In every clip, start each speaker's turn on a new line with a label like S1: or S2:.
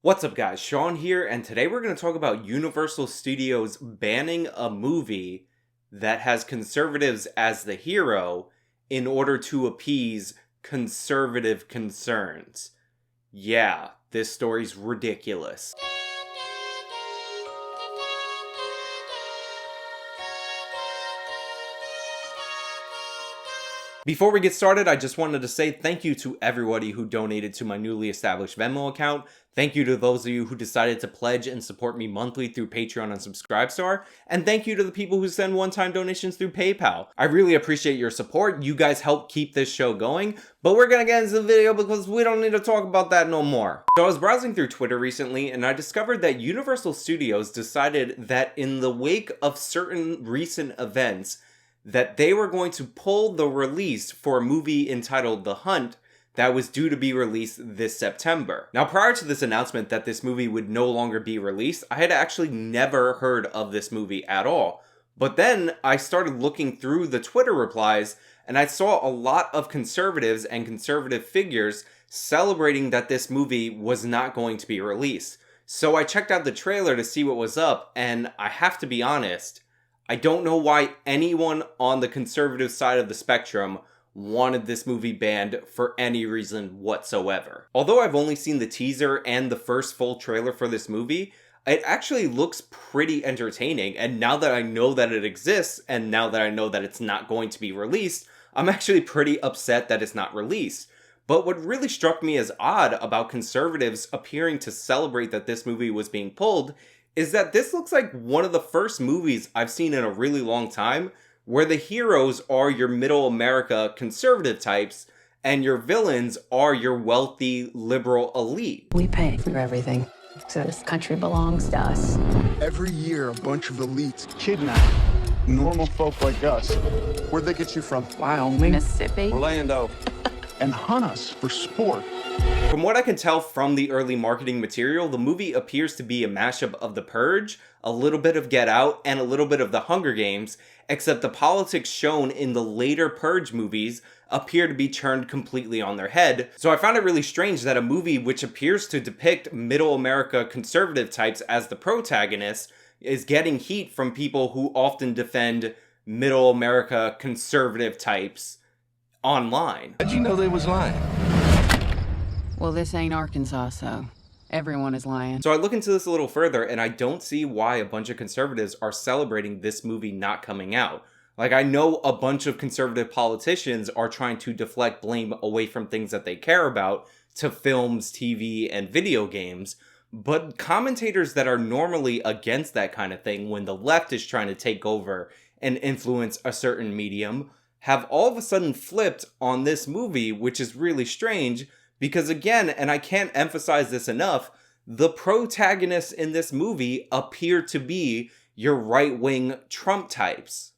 S1: What's up guys, Sean here, and today we're going to talk about Universal Studios banning a movie that has conservatives as the hero in order to appease conservative concerns. Yeah, this story's ridiculous. Before we get started, I just wanted to say thank you to everybody who donated to my newly established Venmo account. Thank you to those of you who decided to pledge and support me monthly through Patreon and Subscribestar. And thank you to the people who send one-time donations through PayPal. I really appreciate your support. You guys help keep this show going. But we're gonna get into the video because we don't need to talk about that no more. So I was browsing through Twitter recently and I discovered that Universal Studios decided that in the wake of certain recent events, that they were going to pull the release for a movie entitled The Hunt that was due to be released this September. Now, prior to this announcement that this movie would no longer be released, I had actually never heard of this movie at all. But then I started looking through the Twitter replies and I saw a lot of conservatives and conservative figures celebrating that this movie was not going to be released. So I checked out the trailer to see what was up, and I have to be honest, I don't know why anyone on the conservative side of the spectrum wanted this movie banned for any reason whatsoever. Although I've only seen the teaser and the first full trailer for this movie, it actually looks pretty entertaining, and now that I know that it exists, and now that I know that it's not going to be released, I'm actually pretty upset that it's not released. But what really struck me as odd about conservatives appearing to celebrate that this movie was being pulled is that this looks like one of the first movies I've seen in a really long time where the heroes are your middle America conservative types and your villains are your wealthy liberal elite.
S2: We pay for everything, so this country belongs to us.
S3: Every year, a bunch of elites kidnap normal folk like us. Where'd they get you from?
S2: Wyoming, Mississippi,
S3: Orlando. And hunt us for sport.
S1: From what I can tell from the early marketing material, the movie appears to be a mashup of The Purge, a little bit of Get Out, and a little bit of The Hunger Games, except the politics shown in the later Purge movies appear to be turned completely on their head. So I found it really strange that a movie which appears to depict middle America conservative types as the protagonists is getting heat from people who often defend middle America conservative types online.
S3: How'd you know they was lying?
S2: Well, this ain't Arkansas, so everyone is lying.
S1: So I look into this a little further and I don't see why a bunch of conservatives are celebrating this movie not coming out. Like, I know a bunch of conservative politicians are trying to deflect blame away from things that they care about to films, TV, and video games, but commentators that are normally against that kind of thing when the left is trying to take over and influence a certain medium have all of a sudden flipped on this movie, which is really strange because, again, and I can't emphasize this enough, the protagonists in this movie appear to be your right-wing Trump types.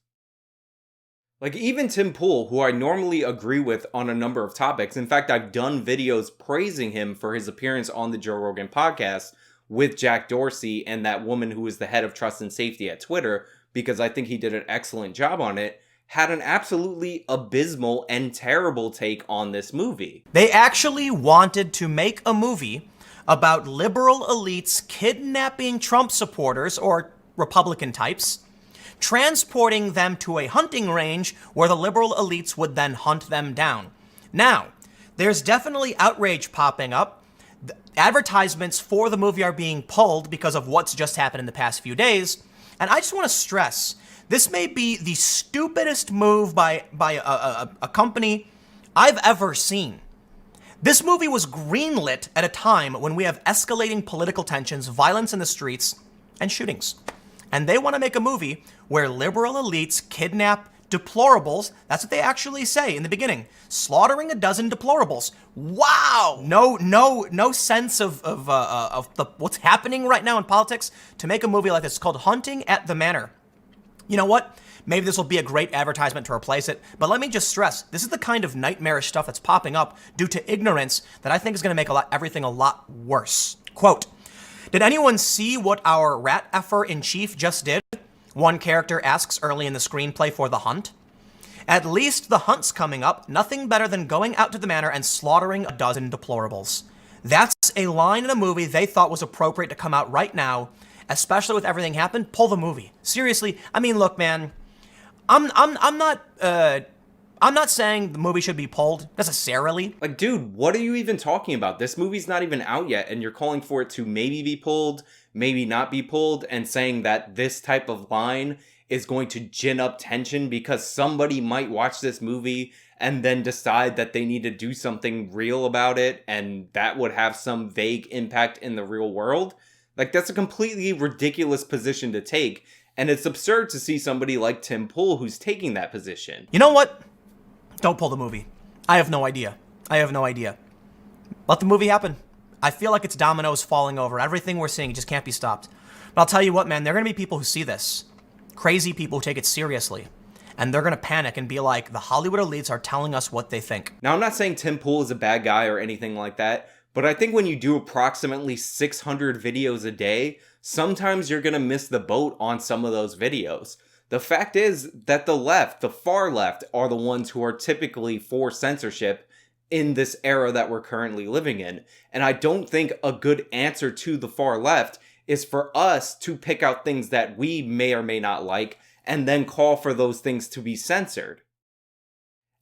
S1: Like, even Tim Pool, who I normally agree with on a number of topics, in fact, I've done videos praising him for his appearance on the Joe Rogan podcast with Jack Dorsey and that woman who is the head of trust and safety at Twitter, because I think he did an excellent job on it, had an absolutely abysmal and terrible take on this movie.
S4: They actually wanted to make a movie about liberal elites kidnapping Trump supporters, or Republican types, transporting them to a hunting range where the liberal elites would then hunt them down. Now, there's definitely outrage popping up. Advertisements for the movie are being pulled because of what's just happened in the past few days, and I just want to stress, this may be the stupidest move by a company I've ever seen. This movie was greenlit at a time when we have escalating political tensions, violence in the streets, and shootings. And they want to make a movie where liberal elites kidnap deplorables. That's what they actually say in the beginning. Slaughtering a dozen deplorables. Wow! No sense of what's happening right now in politics to make a movie like this. It's called Hunting at the Manor. You know what? Maybe this will be a great advertisement to replace it, but let me just stress, this is the kind of nightmarish stuff that's popping up due to ignorance that I think is going to make everything a lot worse. Quote, "Did anyone see what our rat effer in chief just did?" One character asks early in the screenplay for The Hunt. "At least the hunt's coming up, nothing better than going out to the manor and slaughtering a dozen deplorables. That's a line in a movie they thought was appropriate to come out right now, especially with everything happened. Pull the movie. Seriously, I mean, look, man, I'm not saying the movie should be pulled necessarily.
S1: Like, dude, what are you even talking about? This movie's not even out yet, and you're calling for it to maybe be pulled, maybe not be pulled, and saying that this type of line is going to gin up tension because somebody might watch this movie and then decide that they need to do something real about it, and that would have some vague impact in the real world. Like, that's a completely ridiculous position to take, and it's absurd to see somebody like Tim Pool who's taking that position.
S4: You know what? Don't pull the movie. I have no idea. Let the movie happen. I feel like it's dominoes falling over. Everything we're seeing just can't be stopped. But I'll tell you what, man, there are going to be people who see this. Crazy people who take it seriously. And they're going to panic and be like, the Hollywood elites are telling us what they think.
S1: Now, I'm not saying Tim Pool is a bad guy or anything like that, but I think when you do approximately 600 videos a day, sometimes you're going to miss the boat on some of those videos. The fact is that the left, the far left, are the ones who are typically for censorship in this era that we're currently living in. And I don't think a good answer to the far left is for us to pick out things that we may or may not like and then call for those things to be censored.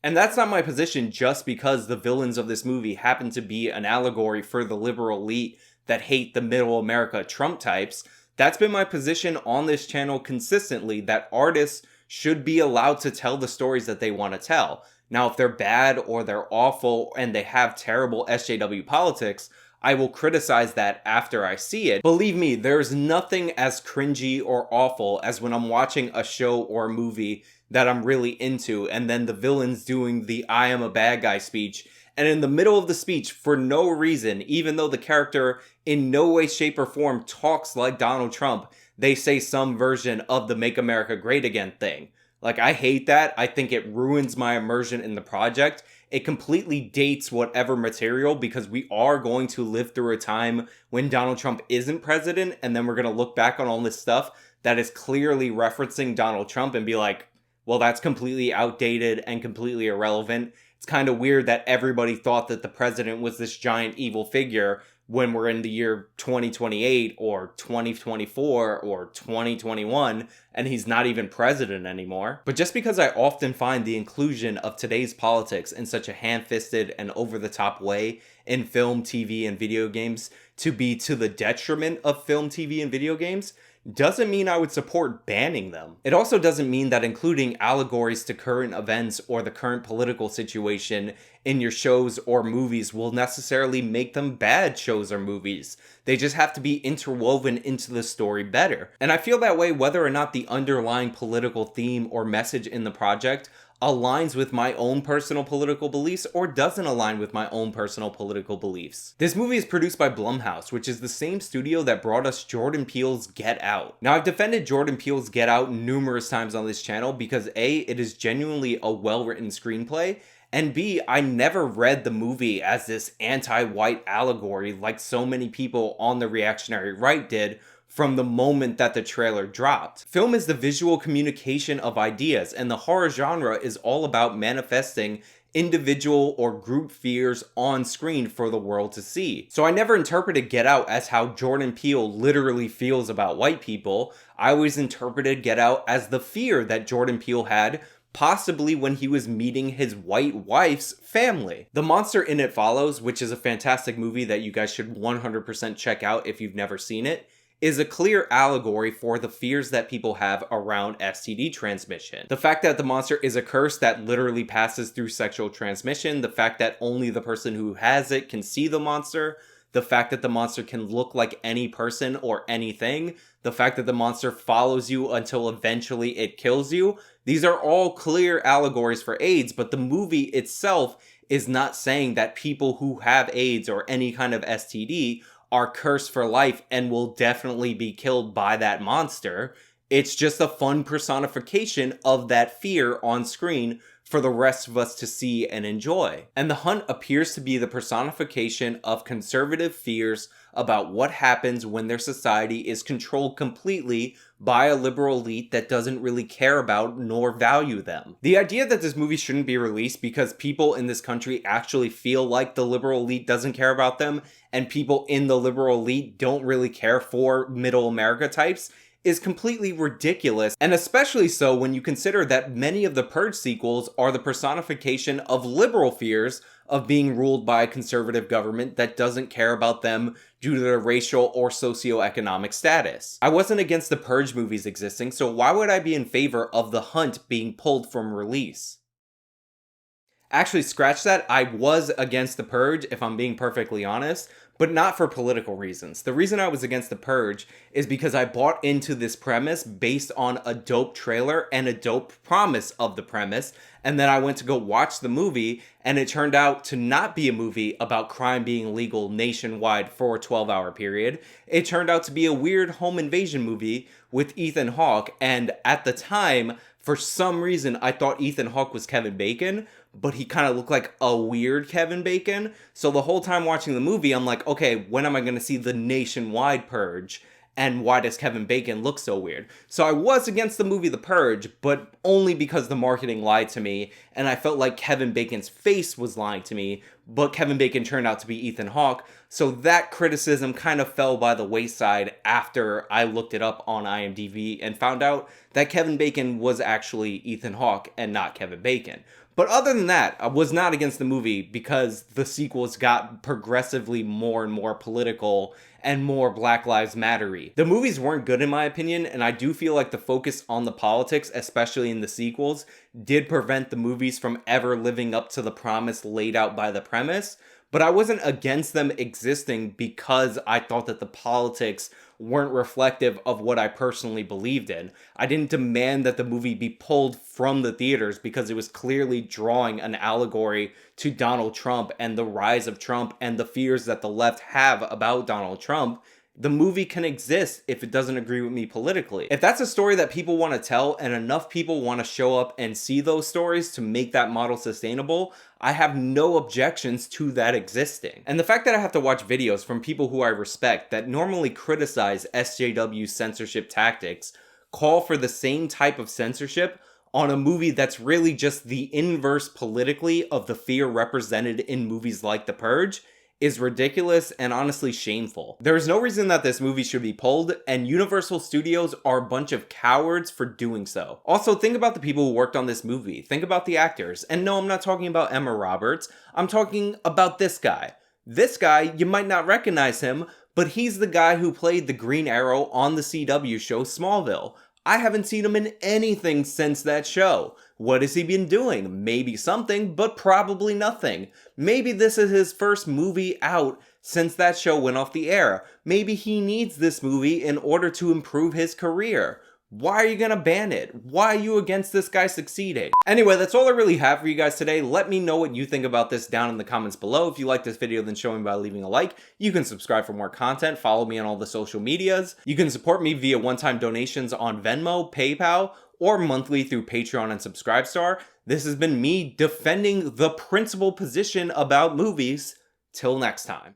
S1: And that's not my position just because the villains of this movie happen to be an allegory for the liberal elite that hate the middle America Trump types. That's been my position on this channel consistently, that artists should be allowed to tell the stories that they want to tell. Now, if they're bad or they're awful and they have terrible SJW politics, I will criticize that after I see it. Believe me, there's nothing as cringy or awful as when I'm watching a show or a movie that I'm really into, and then the villain's doing the I am a bad guy speech, and in the middle of the speech, for no reason, even though the character in no way, shape, or form talks like Donald Trump, they say some version of the Make America Great Again thing. Like, I hate that. I think it ruins my immersion in the project. It completely dates whatever material, because we are going to live through a time when Donald Trump isn't president, and then we're going to look back on all this stuff that is clearly referencing Donald Trump and be like, well, that's completely outdated and completely irrelevant. It's kind of weird that everybody thought that the president was this giant evil figure when we're in the year 2028 or 2024 or 2021 and he's not even president anymore. But just because I often find the inclusion of today's politics in such a hand-fisted and over-the-top way in film, TV, and video games to be to the detriment of film, TV, and video games, doesn't mean I would support banning them. It also doesn't mean that including allegories to current events or the current political situation in your shows or movies will necessarily make them bad shows or movies. They just have to be interwoven into the story better. And I feel that way whether or not the underlying political theme or message in the project aligns with my own personal political beliefs or doesn't align with my own personal political beliefs. This movie is produced by Blumhouse, which is the same studio that brought us Jordan Peele's Get Out. Now, I've defended Jordan Peele's Get Out numerous times on this channel because A, it is genuinely a well-written screenplay, and B, I never read the movie as this anti-white allegory like so many people on the reactionary right did from the moment that the trailer dropped. Film is the visual communication of ideas, and the horror genre is all about manifesting individual or group fears on screen for the world to see. So I never interpreted Get Out as how Jordan Peele literally feels about white people. I always interpreted Get Out as the fear that Jordan Peele had, possibly when he was meeting his white wife's family. The Monster in It Follows, which is a fantastic movie that you guys should 100% check out if you've never seen it, is a clear allegory for the fears that people have around STD transmission. The fact that the monster is a curse that literally passes through sexual transmission, the fact that only the person who has it can see the monster, the fact that the monster can look like any person or anything, the fact that the monster follows you until eventually it kills you, these are all clear allegories for AIDS, but the movie itself is not saying that people who have AIDS or any kind of STD are cursed for life and will definitely be killed by that monster. It's just a fun personification of that fear on screen for the rest of us to see and enjoy. And the hunt appears to be the personification of conservative fears about what happens when their society is controlled completely by a liberal elite that doesn't really care about nor value them. The idea that this movie shouldn't be released because people in this country actually feel like the liberal elite doesn't care about them, and people in the liberal elite don't really care for middle America types, is completely ridiculous, and especially so when you consider that many of the Purge sequels are the personification of liberal fears of being ruled by a conservative government that doesn't care about them due to their racial or socioeconomic status. I wasn't against the Purge movies existing, so why would I be in favor of The Hunt being pulled from release? Actually, scratch that, I was against The Purge, if I'm being perfectly honest, but not for political reasons. The reason I was against The Purge is because I bought into this premise based on a dope trailer and a dope promise of the premise, and then I went to go watch the movie, and it turned out to not be a movie about crime being legal nationwide for a 12-hour period. It turned out to be a weird home invasion movie with Ethan Hawke, and at the time, for some reason, I thought Ethan Hawke was Kevin Bacon, but he kind of looked like a weird Kevin Bacon. So the whole time watching the movie, I'm like, okay, when am I going to see the nationwide Purge? And why does Kevin Bacon look so weird? So I was against the movie The Purge, but only because the marketing lied to me, and I felt like Kevin Bacon's face was lying to me, but Kevin Bacon turned out to be Ethan Hawke, so that criticism kind of fell by the wayside after I looked it up on IMDb and found out that Kevin Bacon was actually Ethan Hawke and not Kevin Bacon. But other than that, I was not against the movie because the sequels got progressively more and more political and more Black Lives Matter-y. The movies weren't good in my opinion, and I do feel like the focus on the politics, especially in the sequels, did prevent the movies from ever living up to the promise laid out by the premise. But I wasn't against them existing because I thought that the politics weren't reflective of what I personally believed in. I didn't demand that the movie be pulled from the theaters because it was clearly drawing an allegory to Donald Trump and the rise of Trump and the fears that the left have about Donald Trump. The movie can exist if it doesn't agree with me politically. If that's a story that people want to tell and enough people want to show up and see those stories to make that model sustainable, I have no objections to that existing. And the fact that I have to watch videos from people who I respect that normally criticize SJW's censorship tactics call for the same type of censorship on a movie that's really just the inverse politically of the fear represented in movies like The Purge is ridiculous and honestly shameful. There is no reason that this movie should be pulled, and Universal Studios are a bunch of cowards for doing so. Also, think about the people who worked on this movie. Think about the actors. And no, I'm not talking about Emma Roberts. I'm talking about this guy. This guy, you might not recognize him, but he's the guy who played the Green Arrow on the CW show Smallville. I haven't seen him in anything since that show. What has he been doing? Maybe something, but probably nothing. Maybe this is his first movie out since that show went off the air. Maybe he needs this movie in order to improve his career. Why are you gonna ban it? Why are you against this guy succeeding? Anyway, that's all I really have for you guys today. Let me know what you think about this down in the comments below. If you like this video, then show me by leaving a like. You can subscribe for more content. Follow me on all the social medias. You can support me via one-time donations on Venmo, PayPal, or monthly through Patreon and Subscribestar. This has been me defending the principal position about movies. Till next time.